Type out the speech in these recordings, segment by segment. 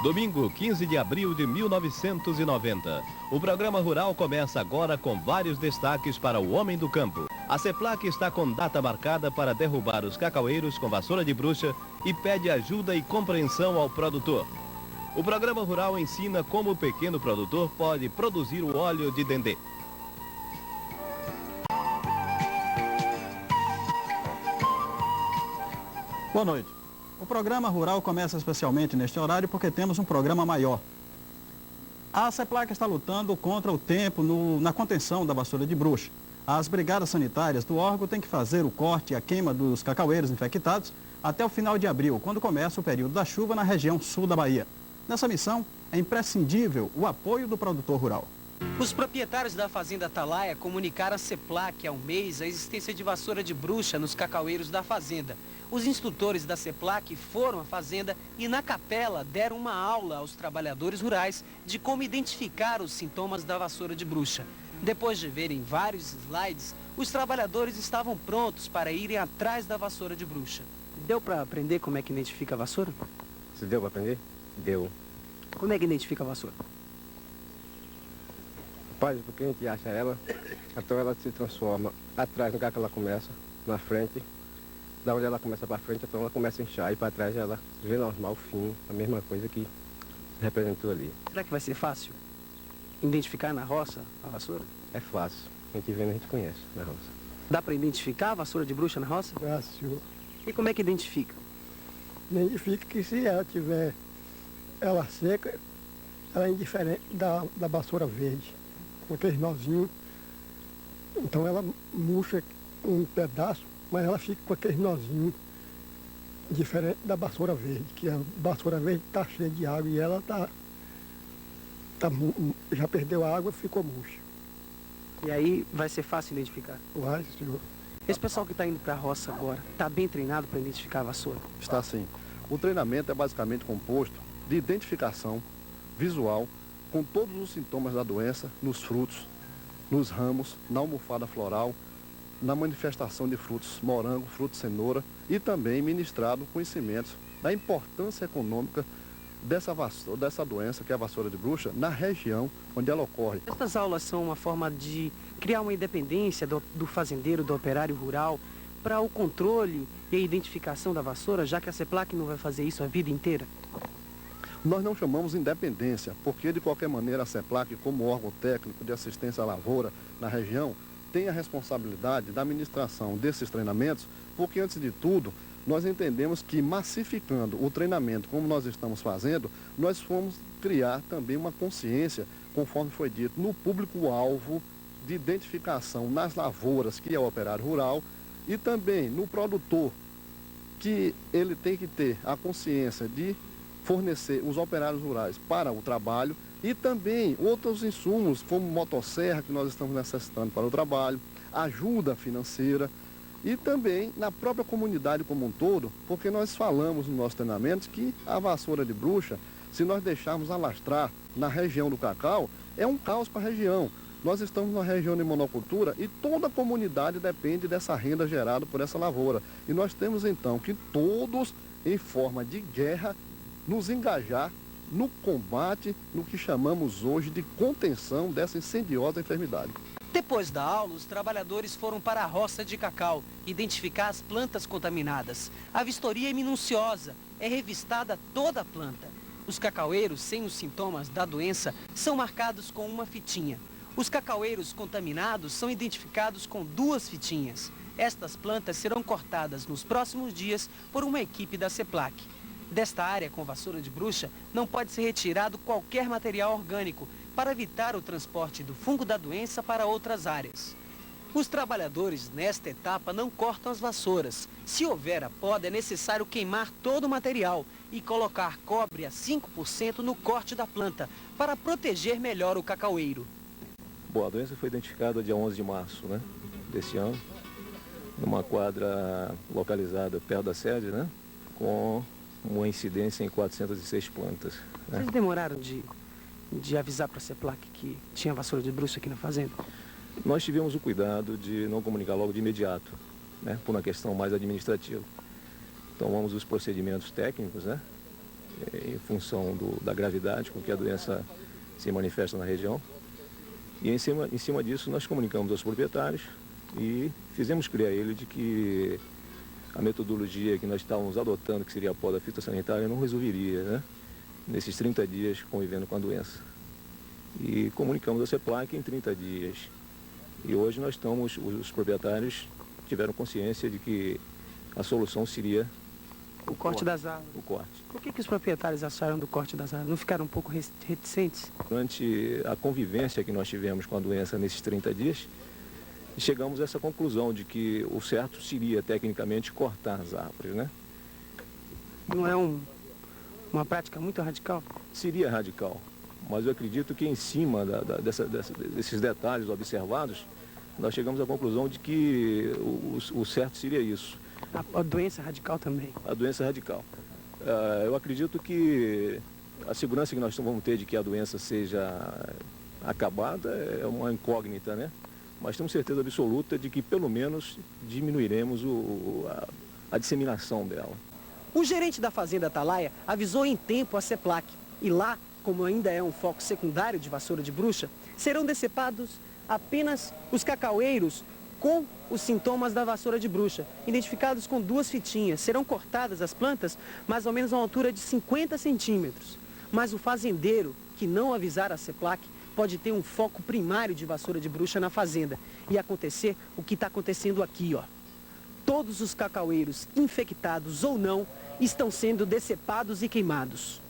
Domingo, 15 de abril de 1990. O programa rural começa agora com vários destaques para o homem do campo. A CEPLAC está com data marcada para derrubar os cacaueiros com vassoura de bruxa e pede ajuda e compreensão ao produtor. O programa rural ensina como o pequeno produtor pode produzir o óleo de dendê. Boa noite. O programa rural começa especialmente neste horário porque temos um programa maior. A CEPLAC está lutando contra o tempo na contenção da vassoura de bruxa. As brigadas sanitárias do órgão têm que fazer o corte e a queima dos cacaueiros infectados até o final de abril, quando começa o período da chuva na região sul da Bahia. Nessa missão, é imprescindível o apoio do produtor rural. Os proprietários da fazenda Atalaia comunicaram à CEPLAC há um mês a existência de vassoura de bruxa nos cacaueiros da fazenda. Os instrutores da CEPLAC foram à fazenda e na capela deram uma aula aos trabalhadores rurais de como identificar os sintomas da vassoura de bruxa. Depois de verem vários slides, os trabalhadores estavam prontos para irem atrás da vassoura de bruxa. Deu para aprender como é que identifica a vassoura? Se deu para aprender? Deu. Como é que identifica a vassoura? Rapaz, porque a gente acha ela, então ela se transforma atrás, no lugar que ela começa, na frente. Da onde ela começa para frente, então ela começa a inchar e para trás ela vê normal, fim, a mesma coisa que representou ali. Será que vai ser fácil identificar na roça a vassoura? É fácil, a gente vendo, a gente conhece na roça. Dá para identificar a vassoura de bruxa na roça? Dá, senhor. E como é que identifica? Identifica que se ela tiver ela seca, ela é indiferente da vassoura verde, com aqueles nozinhos. Então ela murcha um pedaço, mas ela fica com aqueles nozinhos, diferente da vassoura verde, que a vassoura verde está cheia de água e ela já perdeu a água e ficou murcha. E aí vai ser fácil identificar? Vai, senhor. Esse pessoal que está indo para a roça agora, está bem treinado para identificar a vassoura? Está sim. O treinamento é basicamente composto de identificação visual com todos os sintomas da doença nos frutos, nos ramos, na almofada floral, na manifestação de frutos morango, fruto cenoura e também ministrado conhecimentos da importância econômica dessa doença, que é a vassoura de bruxa, na região onde ela ocorre. Estas aulas são uma forma de criar uma independência do fazendeiro, do operário rural, para o controle e a identificação da vassoura, já que a CEPLAC não vai fazer isso a vida inteira? Nós não chamamos independência, porque de qualquer maneira a CEPLAC, como órgão técnico de assistência à lavoura na região, tem a responsabilidade da administração desses treinamentos, porque antes de tudo, nós entendemos que massificando o treinamento como nós estamos fazendo, nós fomos criar também uma consciência, conforme foi dito, no público-alvo de identificação nas lavouras, que é o operário rural, e também no produtor, que ele tem que ter a consciência de fornecer os operários rurais para o trabalho e também outros insumos, como motosserra, que nós estamos necessitando para o trabalho, ajuda financeira e também na própria comunidade como um todo, porque nós falamos no nosso treinamento que a vassoura de bruxa, se nós deixarmos alastrar na região do cacau, é um caos para a região. Nós estamos numa região de monocultura e toda a comunidade depende dessa renda gerada por essa lavoura. E nós temos então que todos, em forma de guerra, nos engajar no combate, no que chamamos hoje de contenção dessa incendiosa enfermidade. Depois da aula, os trabalhadores foram para a roça de cacau, identificar as plantas contaminadas. A vistoria é minuciosa, é revistada toda a planta. Os cacaueiros sem os sintomas da doença são marcados com uma fitinha. Os cacaueiros contaminados são identificados com 2 fitinhas. Estas plantas serão cortadas nos próximos dias por uma equipe da CEPLAC. Desta área com vassoura de bruxa, não pode ser retirado qualquer material orgânico para evitar o transporte do fungo da doença para outras áreas. Os trabalhadores nesta etapa não cortam as vassouras. Se houver a poda, é necessário queimar todo o material e colocar cobre a 5% no corte da planta para proteger melhor o cacaueiro. Bom, a doença foi identificada dia 11 de março, desse ano, numa quadra localizada perto da sede, com uma incidência em 406 plantas. Vocês demoraram de avisar para a CEPLAC que tinha vassoura de bruxa aqui na fazenda? Nós tivemos o cuidado de não comunicar logo de imediato, por uma questão mais administrativa. Tomamos os procedimentos técnicos, em função da gravidade com que a doença se manifesta na região. E em cima disso nós comunicamos aos proprietários e fizemos crer a ele de que a metodologia que nós estávamos adotando, que seria a poda fitossanitária, não resolveria, né, nesses 30 dias convivendo com a doença. E comunicamos a CEPLAC em 30 dias. E hoje nós estamos, os proprietários tiveram consciência de que a solução seria O corte das árvores. o corte. Por que os proprietários acharam do corte das árvores? Não ficaram um pouco reticentes? Durante a convivência que nós tivemos com a doença nesses 30 dias, chegamos a essa conclusão de que o certo seria, tecnicamente, cortar as árvores, né? Não é uma prática muito radical? Seria radical, mas eu acredito que em cima desses detalhes observados, nós chegamos à conclusão de que o certo seria isso. A doença radical também? A doença radical. Eu acredito que a segurança que nós vamos ter de que a doença seja acabada é uma incógnita, né? Mas temos certeza absoluta de que pelo menos diminuiremos a disseminação dela. O gerente da fazenda Atalaia avisou em tempo a CEPLAC. E lá, como ainda é um foco secundário de vassoura de bruxa, serão decepados apenas os cacaueiros com os sintomas da vassoura de bruxa, identificados com 2 fitinhas. Serão cortadas as plantas mais ou menos a uma altura de 50 centímetros. Mas o fazendeiro que não avisar a CEPLAC pode ter um foco primário de vassoura de bruxa na fazenda e acontecer o que está acontecendo aqui, ó. Todos os cacaueiros, infectados ou não, estão sendo decepados e queimados.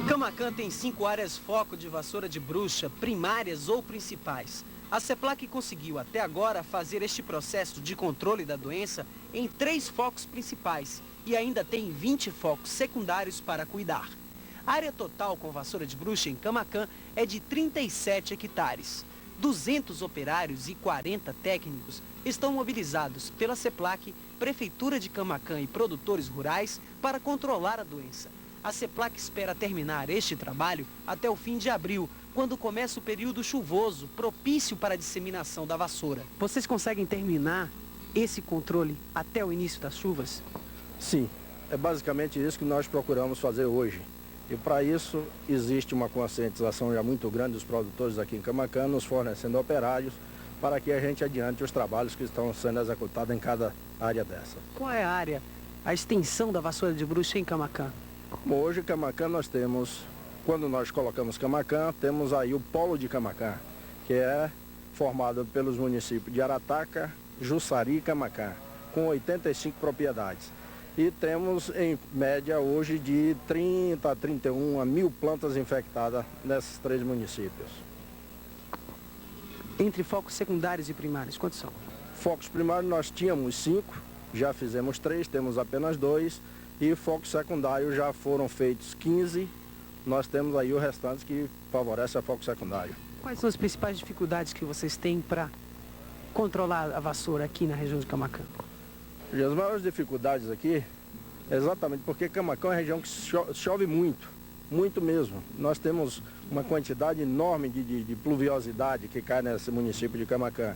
Camaquã tem 5 áreas foco de vassoura de bruxa, primárias ou principais. A CEPLAC conseguiu até agora fazer este processo de controle da doença em 3 focos principais e ainda tem 20 focos secundários para cuidar. A área total com vassoura de bruxa em Camaquã é de 37 hectares. 200 operários e 40 técnicos estão mobilizados pela CEPLAC, Prefeitura de Camaquã e produtores rurais para controlar a doença. A CEPLAC espera terminar este trabalho até o fim de abril, quando começa o período chuvoso, propício para a disseminação da vassoura. Vocês conseguem terminar esse controle até o início das chuvas? Sim, é basicamente isso que nós procuramos fazer hoje. E para isso existe uma conscientização já muito grande dos produtores aqui em Camaquã, nos fornecendo operários para que a gente adiante os trabalhos que estão sendo executados em cada área dessa. Qual é a área, a extensão da vassoura de bruxa em Camaquã? Bom, hoje em Camaquã nós temos, quando nós colocamos Camaquã, temos aí o polo de Camaquã, que é formado pelos municípios de Arataca, Jussari e Camaquã, com 85 propriedades. E temos em média hoje de 30 a 31 a 1.000 plantas infectadas nesses 3 municípios. Entre focos secundários e primários, quantos são? Focos primários nós tínhamos 5, já fizemos 3, temos apenas 2. E focos secundários já foram feitos 15, nós temos aí o restante que favorece a foco secundário. Quais são as principais dificuldades que vocês têm para controlar a vassoura aqui na região de Camaquã? E as maiores dificuldades aqui, exatamente porque Camaquã é uma região que chove muito, muito mesmo. Nós temos uma quantidade enorme de pluviosidade que cai nesse município de Camaquã.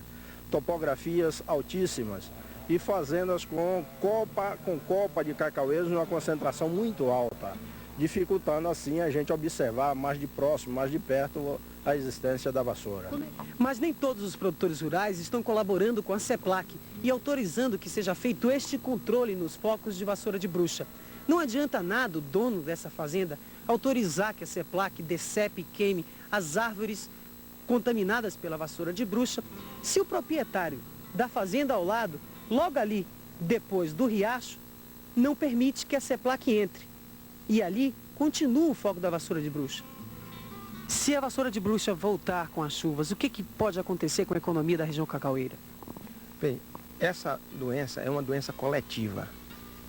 Topografias altíssimas. E fazendas com copa de cacaueiros numa concentração muito alta, dificultando assim a gente observar mais de próximo, mais de perto a existência da vassoura. Mas nem todos os produtores rurais estão colaborando com a CEPLAC e autorizando que seja feito este controle nos focos de vassoura de bruxa. Não adianta nada o dono dessa fazenda autorizar que a CEPLAC decepe e queime as árvores contaminadas pela vassoura de bruxa, se o proprietário da fazenda ao lado, logo ali, depois do riacho, não permite que a CEPLAC entre. E ali continua o foco da vassoura de bruxa. Se a vassoura de bruxa voltar com as chuvas, o que pode acontecer com a economia da região cacaueira? Bem, essa doença é uma doença coletiva.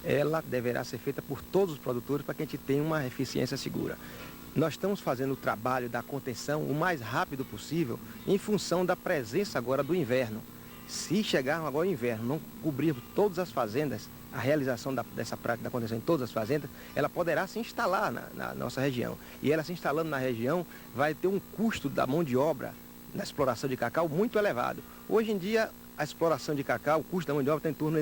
Ela deverá ser feita por todos os produtores para que a gente tenha uma eficiência segura. Nós estamos fazendo o trabalho da contenção o mais rápido possível em função da presença agora do inverno. Se chegar agora o inverno, não cobrir todas as fazendas, a realização dessa prática da contenção em todas as fazendas, ela poderá se instalar na nossa região. E ela se instalando na região vai ter um custo da mão de obra na exploração de cacau muito elevado. Hoje em dia, a exploração de cacau, o custo da mão de obra está em torno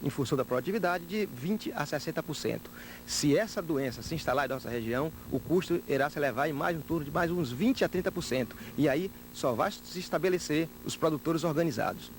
em função da produtividade, de 20% a 60%. Se essa doença se instalar em nossa região, o custo irá se elevar em torno de mais uns 20% a 30%. E aí só vai se estabelecer os produtores organizados.